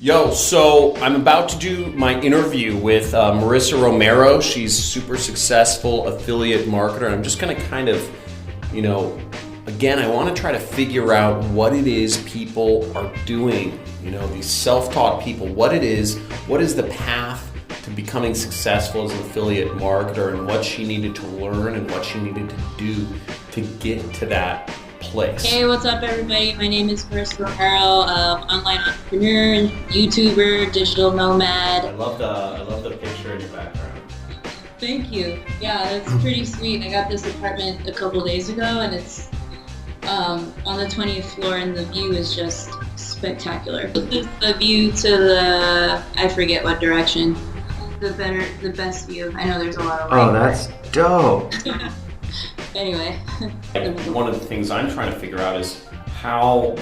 Yo, so I'm about to do my interview with Marissa Romero. She's a super successful affiliate marketer. And I'm just gonna kind of, again, I wanna try to figure out what it is people are doing, these self-taught people, what is the path to becoming successful as an affiliate marketer, and what she needed to learn and what she needed to do to get to that place. Hey, what's up, everybody? My name is Marissa Romero, online entrepreneur, YouTuber, digital nomad. I love the picture in your background. Thank you. Yeah, it's pretty sweet. I got this apartment a couple days ago, and it's on the 20th floor, and the view is just spectacular. This is the view to I forget what direction. The best view. I know there's a lot of light. Oh, that's dope. Anyway. One of the things I'm trying to figure out is how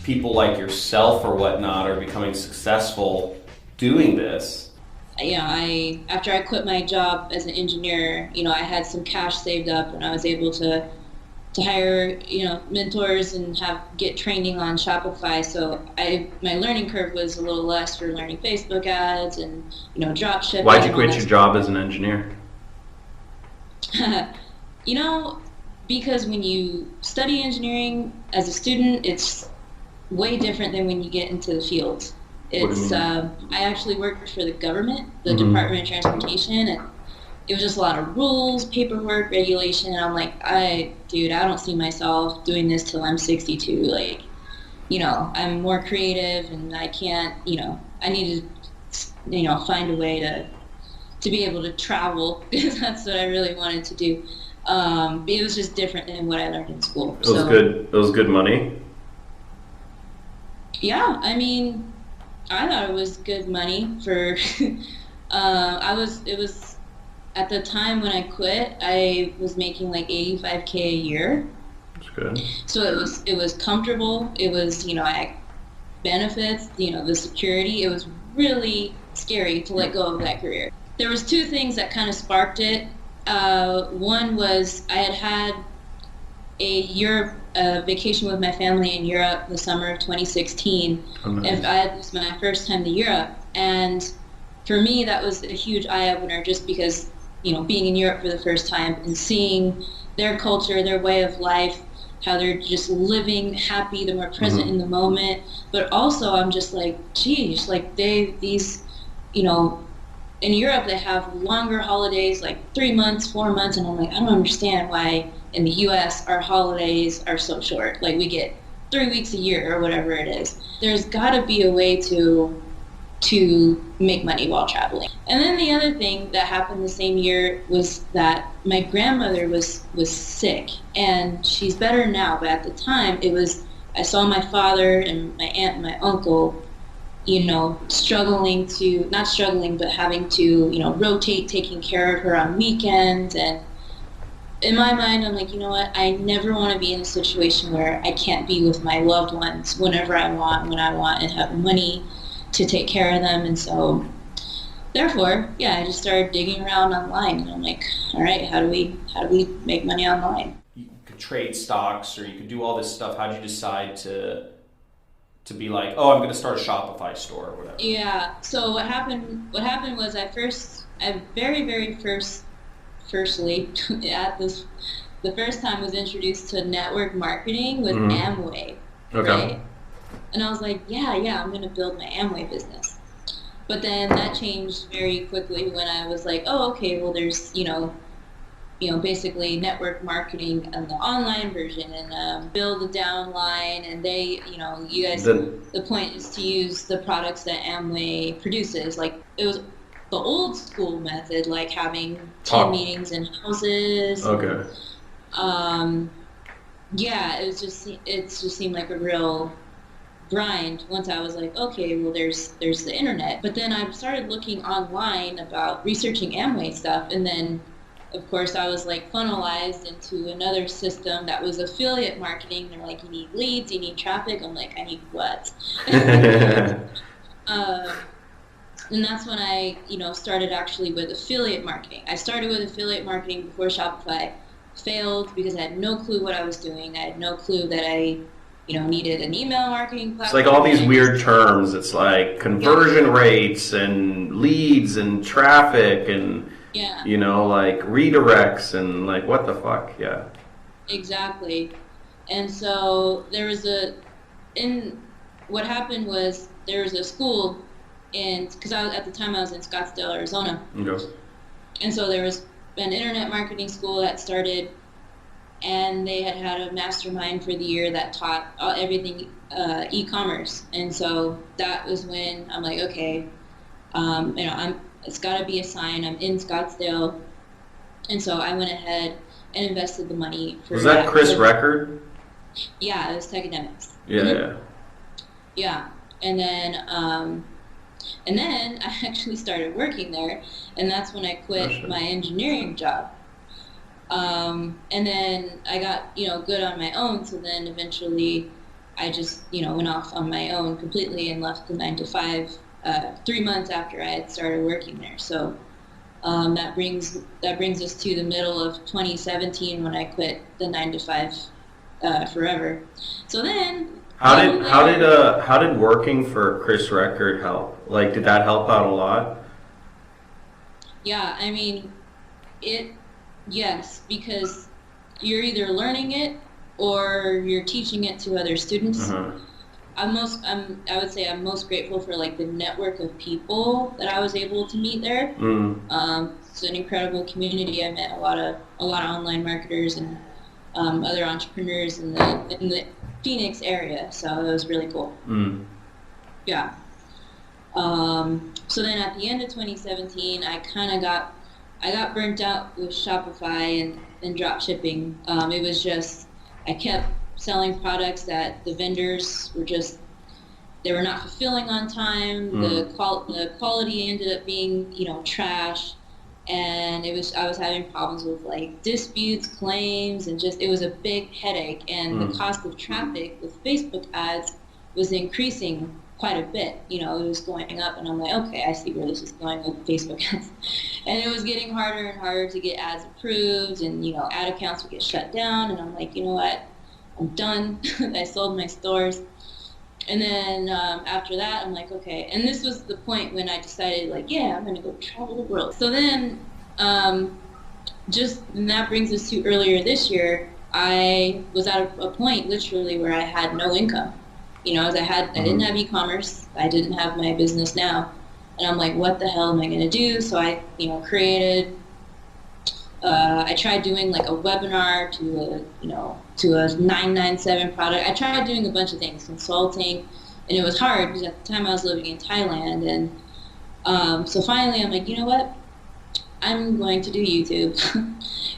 people like yourself or whatnot are becoming successful doing this. After I quit my job as an engineer, I had some cash saved up, and I was able to hire, mentors and get training on Shopify. So my learning curve was a little less for learning Facebook ads and, drop shipping. Why'd you quit your job as an engineer? Because when you study engineering as a student, it's way different than when you get into the field. I actually worked for the government, the Department of Transportation, and it was just a lot of rules, paperwork, regulation, and I'm like, I don't see myself doing this till I'm 62. I'm more creative, and I can't, I need to, find a way to be able to travel, because that's what I really wanted to do. It was just different than what I learned in school. It was good money? Yeah, I thought it was good money for, it was, at the time when I quit, I was making like $85K a year. That's good. So it was comfortable. It was, I had benefits, the security. It was really scary to let go of that career. There was two things that kind of sparked it. One was I had a vacation with my family in Europe the summer of 2016. Oh, nice. And this was my first time to Europe, and for me that was a huge eye-opener, just because being in Europe for the first time and seeing their culture, their way of life, how they're just living happy, they're more present in the moment. But also I'm just like, geez, like in Europe, they have longer holidays, like 3 months, 4 months, and I'm like, I don't understand why in the U.S. our holidays are so short. Like, we get 3 weeks a year or whatever it is. There's got to be a way to make money while traveling. And then the other thing that happened the same year was that my grandmother was sick, and she's better now, but at the time I saw my father and my aunt and my uncle having to, rotate taking care of her on weekends. And in my mind, I'm like, you know what? I never want to be in a situation where I can't be with my loved ones whenever I want, when I want, and have money to take care of them. And so, therefore, I just started digging around online, and I'm like, all right, how do we make money online? You could trade stocks, or you could do all this stuff. How did you decide to be like, oh, I'm going to start a Shopify store or whatever? Yeah. So what happened was the first time was introduced to network marketing with Amway. Okay. Right? And I was like, yeah, I'm going to build my Amway business. But then that changed very quickly when I was like, oh, okay, well, there's, basically network marketing and the online version, and build a downline, and they, you guys, the point is to use the products that Amway produces. Like, it was the old school method, like having team meetings in houses. Okay. It just seemed like a real grind once I was like, okay, well, there's the internet. But then I started looking online about researching Amway stuff, and then of course I was like funnelized into another system that was affiliate marketing. They're like, you need leads, you need traffic. I'm like, I need what? And that's when I started actually with affiliate marketing. I started with affiliate marketing before Shopify failed, because I had no clue what I was doing. I had no clue that I needed an email marketing It's platform. like all these weird terms. It's like conversion rates and leads and traffic and, Yeah. like redirects and like what the fuck? Yeah. Exactly. And so what happened was there was a school because at the time I was in Scottsdale, Arizona. Okay. And so there was an internet marketing school that started, and they had a mastermind for the year that taught everything e-commerce. And so that was when I'm like, okay, it's got to be a sign. I'm in Scottsdale, and so I went ahead and invested the money for. Was that Chris Record? Yeah, it was Techademics. Yeah, mm-hmm. Yeah, and then I actually started working there, and that's when I quit my engineering job. And then I got, good on my own. So then eventually I just, went off on my own completely and left the 9 to 5, 3 months after I had started working there. So, that brings us to the middle of 2017 when I quit the 9 to 5, forever. So then, how did working for Chris Record help? Like, did that help out a lot? Yeah, I mean, yes, because you're either learning it or you're teaching it to other students. Uh-huh. I would say I'm most grateful for like the network of people that I was able to meet there. It's an incredible community. I met a lot of online marketers and other entrepreneurs in the Phoenix area, so it was really cool. Yeah. So then at the end of 2017, I got burnt out with Shopify and drop shipping. It was just, I kept selling products that the vendors they were not fulfilling on time. The quality ended up being, trash. And I was having problems with like disputes, claims, and it was a big headache. And the cost of traffic with Facebook ads was increasing quite a bit. It was going up, and I'm like, okay, I see where this is going with Facebook ads. And it was getting harder and harder to get ads approved, and ad accounts would get shut down. And I'm like, you know what, I'm done. I sold my stores. And then after that, I'm like, okay. And this was the point when I decided, like, yeah, I'm gonna go travel the world. So then, and that brings us to earlier this year. I was at a point literally where I had no income. I didn't have e-commerce. I didn't have my business now. And I'm like, what the hell am I going to do? So I, I tried doing like a webinar to a 997 product. I tried doing a bunch of things, consulting, and it was hard because at the time I was living in Thailand. And so finally I'm like, you know what? I'm going to do YouTube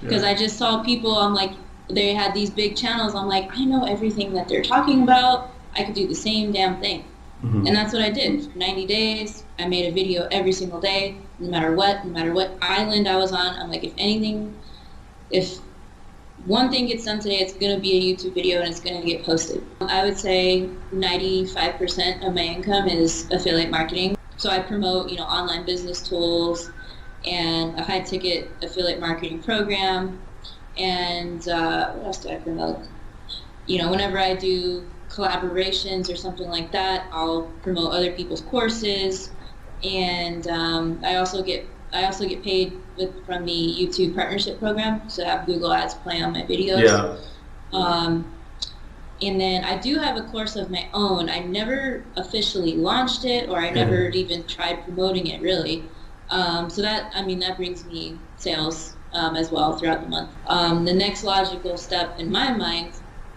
because I just saw people, I'm like, they had these big channels. I'm like, I know everything that they're talking about. I could do the same damn thing. And that's what I did. For 90 days, I made a video every single day, no matter what island I was on. I'm like, if one thing gets done today, it's going to be a YouTube video and it's going to get posted. I would say 95% of my income is affiliate marketing. So I promote, online business tools and a high-ticket affiliate marketing program. And what else do I promote? Whenever I do collaborations or something like that, I'll promote other people's courses, and I also get paid from the YouTube partnership program, so I have Google Ads play on my videos. Yeah. And then I do have a course of my own. I never officially launched it, or I never even tried promoting it really. So that brings me sales as well throughout the month. The next logical step in my mind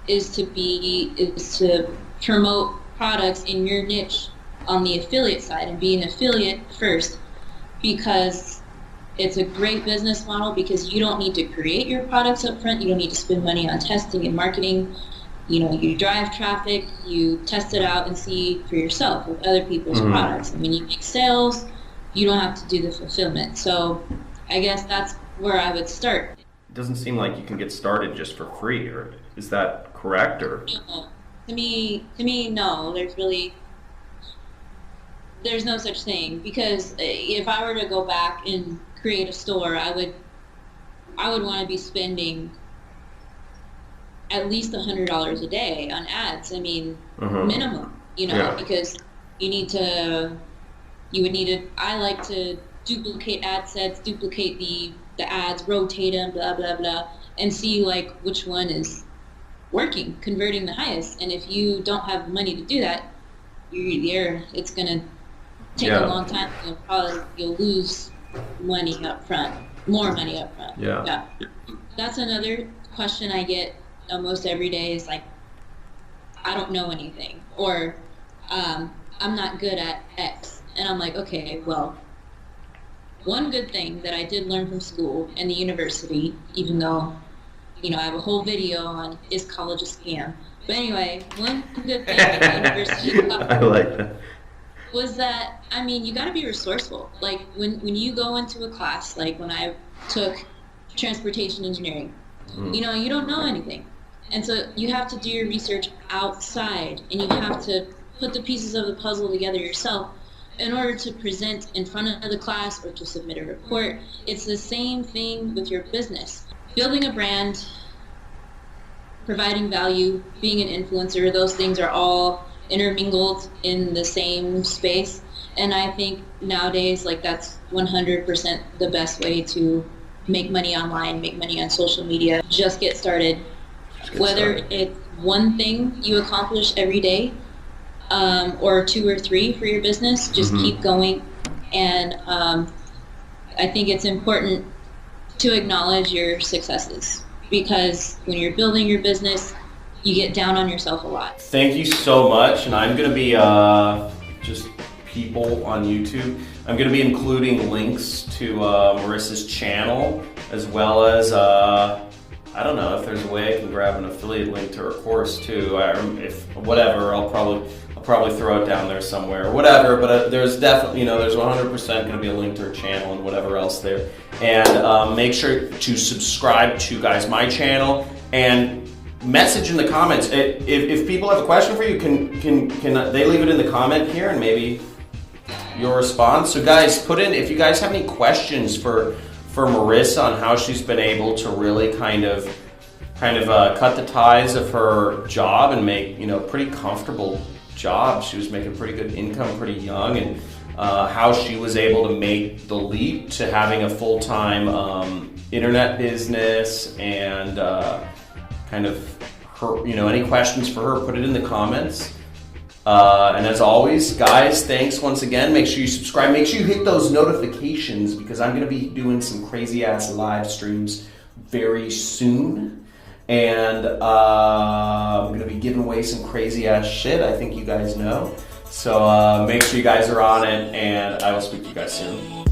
is to promote products in your niche on the affiliate side and be an affiliate first, because it's a great business model, because you don't need to create your products up front. You don't need to spend money on testing and marketing. You drive traffic, you test it out and see for yourself with other people's products. And when you make sales, you don't have to do the fulfillment. So I guess that's where I would start. It doesn't seem like you can get started just for free, or is that correct? Or no. To me, no. There's no such thing, because if I were to go back and create a store, I would want to be spending at least $100 a day on ads. I mean, minimum, because I like to duplicate ad sets, duplicate the ads, rotate them, blah, blah, blah, and see like which one is working, converting the highest. And if you don't have money to do that, it's going to take a long time. You'll lose money up front, more money up front. Yeah. That's another question I get almost every day is like, I don't know anything, or I'm not good at X. And I'm like, okay, well, one good thing that I did learn from school and the university, even though, I have a whole video on is college a scam. But anyway, one good thing that the university I like that. was that, you got to be resourceful. Like when you go into a class, like when I took transportation engineering, you don't know anything. And so you have to do your research outside, and you have to put the pieces of the puzzle together yourself in order to present in front of the class or to submit a report. It's the same thing with your business. Building a brand, providing value, being an influencer, those things are all intermingled in the same space. And I think nowadays, like, that's 100% the best way to make money online, make money on social media. Just get started. Whether it's one thing you accomplish every day, or 2 or 3 for your business, just keep going. And I think it's important to acknowledge your successes, because when you're building your business, you get down on yourself a lot. Thank you so much. And I'm going to be just people on YouTube. I'm going to be including links to Marissa's channel, as well as I don't know if there's a way I can grab an affiliate link to her course too. I'll probably throw it down there somewhere, whatever. But there's definitely, there's 100% going to be a link to her channel and whatever else there. And make sure to subscribe to my channel, and message in the comments. If people have a question for you, can they leave it in the comment here, and maybe your response. So guys, put in if you guys have any questions for Marissa on how she's been able to really kind of cut the ties of her job and make pretty comfortable job. She was making pretty good income pretty young, and how she was able to make the leap to having a full-time internet business, and kind of her, any questions for her, put it in the comments. And as always, guys, thanks once again. Make sure you subscribe. Make sure you hit those notifications, because I'm going to be doing some crazy-ass live streams very soon. And I'm going to be giving away some crazy-ass shit. I think you guys know. So make sure you guys are on it, and I will speak to you guys soon.